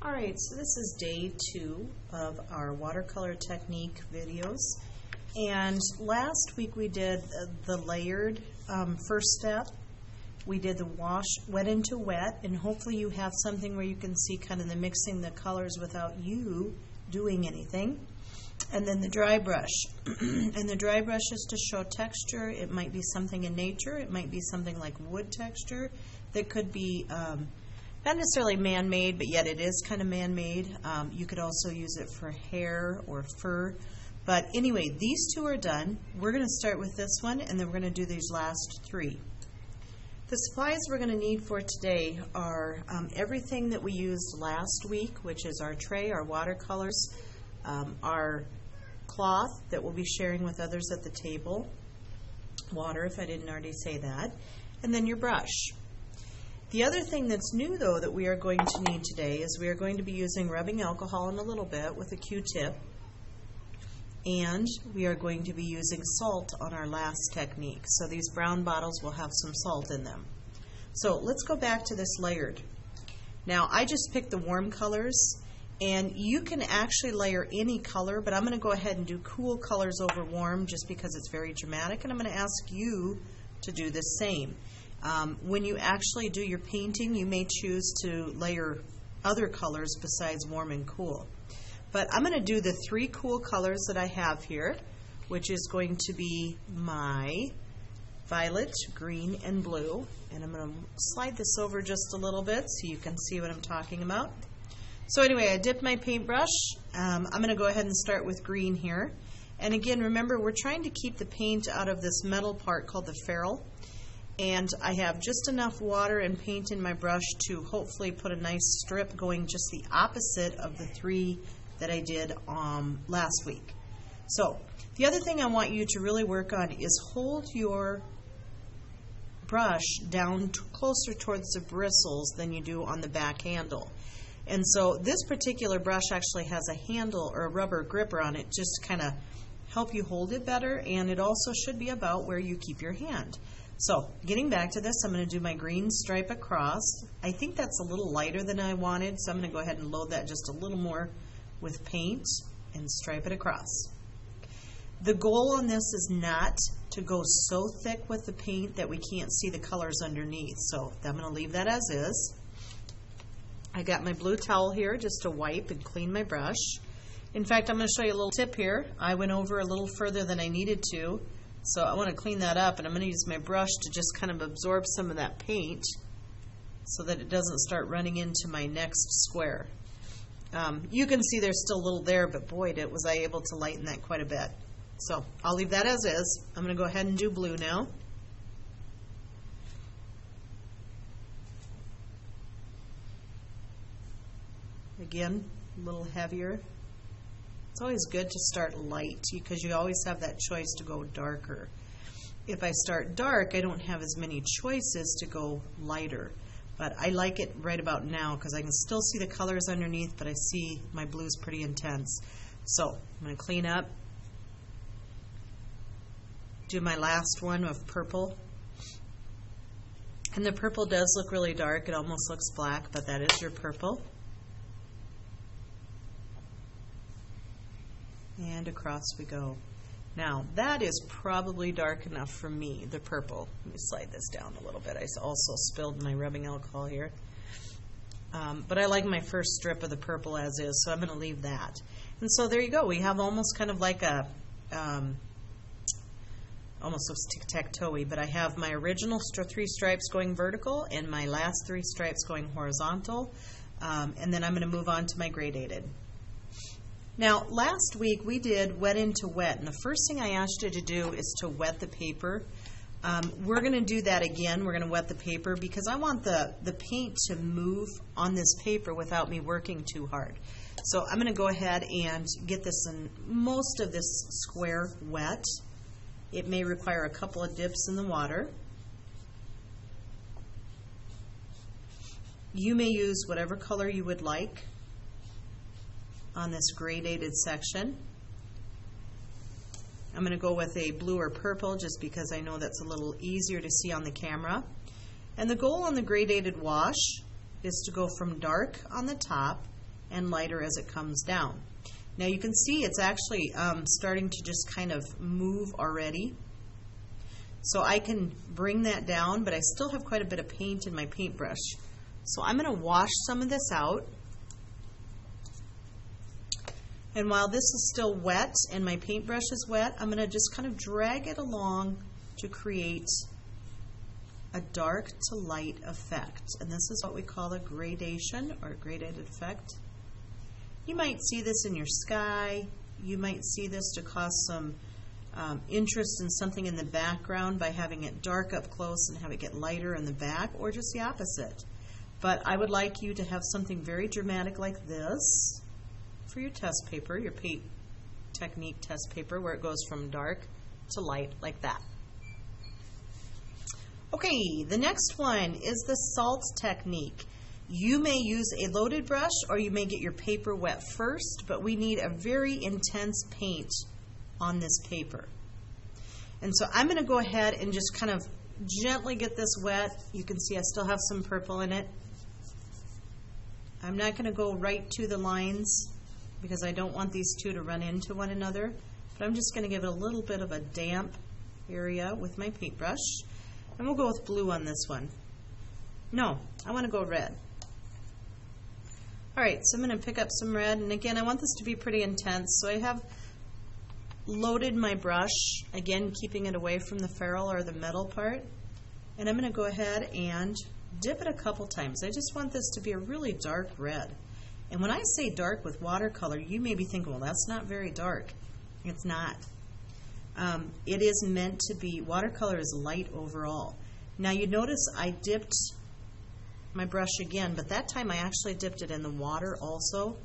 Alright, so this is day 2 of our watercolor technique videos. And last week we did the layered first step. We did the wash, wet into wet, and hopefully you have something where you can see kind of the mixing the colors without you doing anything. And then the dry brush. And the dry brush is to show texture. It might be something in nature. It might be something like wood texture that could be not necessarily man-made, but yet it is kind of man-made. You could also use it for hair or fur. But anyway, these two are done. We're going to start with this one, and then we're going to do these last 3. The supplies we're going to need for today are everything that we used last week, which is our tray, our watercolors, our cloth that we'll be sharing with others at the table, water if I didn't already say that, and then your brush. The other thing that's new, though, that we are going to need today is we are going to be using rubbing alcohol in a little bit with a Q-tip, and we are going to be using salt on our last technique. So these brown bottles will have some salt in them. So let's go back to this layered. Now, I just picked the warm colors, and you can actually layer any color, but I'm going to go ahead and do cool colors over warm just because it's very dramatic, and I'm going to ask you to do the same. When you actually do your painting, you may choose to layer other colors besides warm and cool. But I'm going to do the 3 cool colors that I have here, which is going to be my violet, green, and blue. And I'm going to slide this over just a little bit so you can see what I'm talking about. So anyway, I dipped my paintbrush. I'm going to go ahead and start with green here. And again, remember, we're trying to keep the paint out of this metal part called the ferrule. And I have just enough water and paint in my brush to hopefully put a nice strip going just the opposite of the 3 that I did last week. So the other thing I want you to really work on is hold your brush down closer towards the bristles than you do on the back handle. And so this particular brush actually has a handle or a rubber gripper on it just to kind of help you hold it better, and it also should be about where you keep your hand. So, getting back to this, I'm going to do my green stripe across. I think that's a little lighter than I wanted, so I'm going to go ahead and load that just a little more with paint and stripe it across. The goal on this is not to go so thick with the paint that we can't see the colors underneath, so I'm going to leave that as is. I got my blue towel here just to wipe and clean my brush. In fact, I'm going to show you a little tip here. I went over a little further than I needed to. So I want to clean that up, and I'm going to use my brush to just kind of absorb some of that paint so that it doesn't start running into my next square. You can see there's still a little there, but boy, was I able to lighten that quite a bit. So I'll leave that as is. I'm going to go ahead and do blue now. Again, a little heavier. It's always good to start light because you always have that choice to go darker. If I start dark, I don't have as many choices to go lighter. But I like it right about now because I can still see the colors underneath, but I see my blue's pretty intense. So I'm going to clean up, do my last one of purple. And the purple does look really dark. It almost looks black, but that is your purple. And across we go. Now, that is probably dark enough for me, the purple. Let me slide this down a little bit. I also spilled my rubbing alcohol here. But I like my first strip of the purple as is, so I'm going to leave that. And so there you go. We have almost kind of like a, almost looks tic-tac-toe-y, but I have my original 3 stripes going vertical and my last 3 stripes going horizontal. And then I'm going to move on to my gradated. Now, last week we did wet into wet, and the first thing I asked you to do is to wet the paper. We're going to do that again. We're going to wet the paper because I want the paint to move on this paper without me working too hard. So I'm going to go ahead and get this in most of this square wet. It may require a couple of dips in the water. You may use whatever color you would like on this gradated section. I'm going to go with a blue or purple just because I know that's a little easier to see on the camera. And the goal on the gradated wash is to go from dark on the top and lighter as it comes down. Now you can see it's actually starting to just kind of move already. So I can bring that down, but I still have quite a bit of paint in my paintbrush. So I'm going to wash some of this out. And while this is still wet and my paintbrush is wet, I'm going to just kind of drag it along to create a dark to light effect. And this is what we call a gradation or gradated effect. You might see this in your sky. You might see this to cause some interest in something in the background by having it dark up close and have it get lighter in the back, or just the opposite. But I would like you to have something very dramatic like this for your test paper, your paint technique test paper, where it goes from dark to light like that. Okay, the next one is the salt technique. You may use a loaded brush or you may get your paper wet first, but we need a very intense paint on this paper. And so I'm going to go ahead and just kind of gently get this wet. You can see I still have some purple in it. I'm not going to go right to the lines because I don't want these two to run into one another, but I'm just going to give it a little bit of a damp area with my paintbrush. And we'll go with blue on this one. No, I want to go red. Alright, so I'm going to pick up some red, and again I want this to be pretty intense, so I have loaded my brush, again keeping it away from the ferrule or the metal part, and I'm going to go ahead and dip it a couple times. I just want this to be a really dark red. And when I say dark with watercolor, you may be thinking, well, that's not very dark. It's not. It is meant to be, watercolor is light overall. Now you notice I dipped my brush again, but that time I actually dipped it in the water also,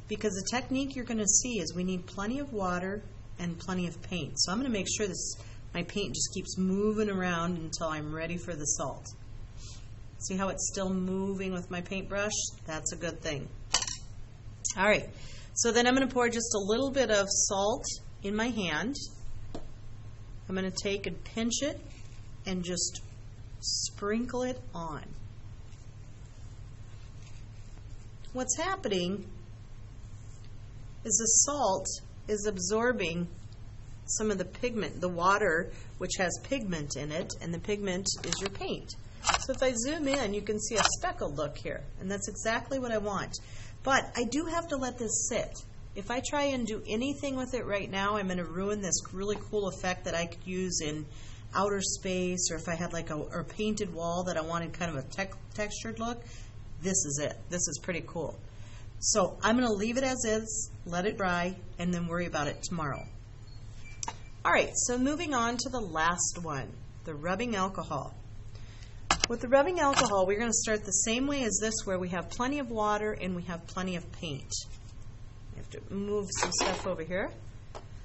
because the technique you're going to see is we need plenty of water and plenty of paint. So I'm going to make sure my paint just keeps moving around until I'm ready for the salt. See how it's still moving with my paintbrush? That's a good thing. Alright, so then I'm going to pour just a little bit of salt in my hand. I'm going to take and pinch it and just sprinkle it on. What's happening is the salt is absorbing some of the pigment, the water, which has pigment in it, and the pigment is your paint. So if I zoom in, you can see a speckled look here, and that's exactly what I want. But I do have to let this sit. If I try and do anything with it right now, I'm going to ruin this really cool effect that I could use in outer space, or if I had like a painted wall that I wanted kind of a textured look. This is it. This is pretty cool. So I'm going to leave it as is, let it dry, and then worry about it tomorrow. Alright, so moving on to the last one, the rubbing alcohol. With the rubbing alcohol, we're going to start the same way as this, where we have plenty of water and we have plenty of paint. I have to move some stuff over here.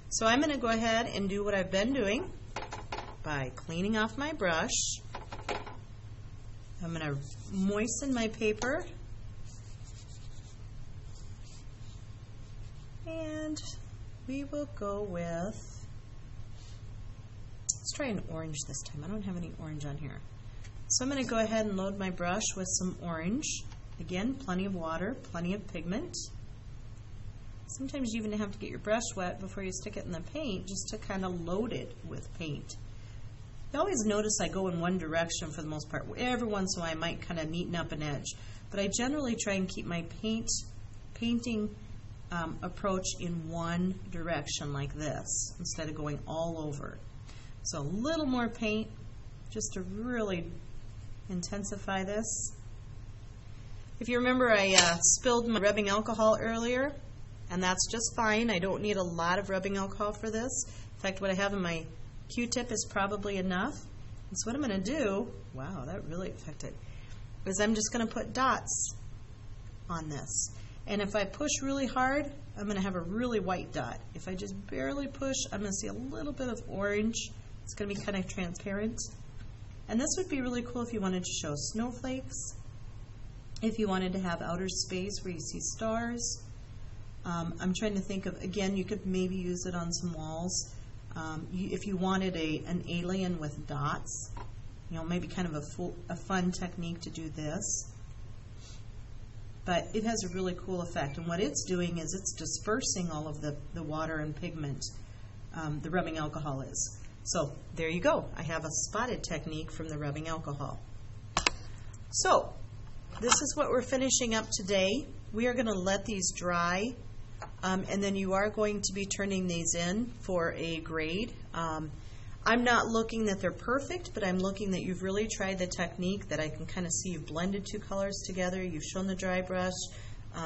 So I'm going to go ahead and do what I've been doing by cleaning off my brush. I'm going to moisten my paper. And we will go with, let's try an orange this time. I don't have any orange on here. So I'm going to go ahead and load my brush with some orange. Again, plenty of water, plenty of pigment. Sometimes you even have to get your brush wet before you stick it in the paint, just to kind of load it with paint. You always notice I go in one direction for the most part. Every once in a while I might kind of neaten up an edge. But I generally try and keep my painting approach in one direction like this, instead of going all over. So a little more paint, just to really intensify this. If you remember, I spilled my rubbing alcohol earlier, and that's just fine. I don't need a lot of rubbing alcohol for this. In fact, what I have in my Q-tip is probably enough. And so what I'm going to do, wow, that really affected, is I'm just going to put dots on this. And if I push really hard, I'm going to have a really white dot. If I just barely push, I'm going to see a little bit of orange. It's going to be kind of transparent. And this would be really cool if you wanted to show snowflakes, if you wanted to have outer space where you see stars. I'm trying to think of, again, you could maybe use it on some walls. If you wanted an alien with dots, maybe kind of a fun technique to do this. but it has a really cool effect. And what it's doing is it's dispersing all of the water and pigment, the rubbing alcohol is. So there you go. I have a spotted technique from the rubbing alcohol. So this is what we're finishing up today. We are going to let these dry, and then you are going to be turning these in for a grade. I'm not looking that they're perfect, but I'm looking that you've really tried the technique, that I can kind of see you've blended two colors together, you've shown the dry brush,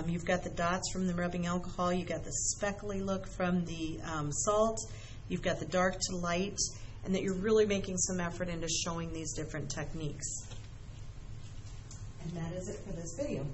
you've got the dots from the rubbing alcohol, you've got the speckly look from the salt, you've got the dark to light, and that you're really making some effort into showing these different techniques. And that is it for this video.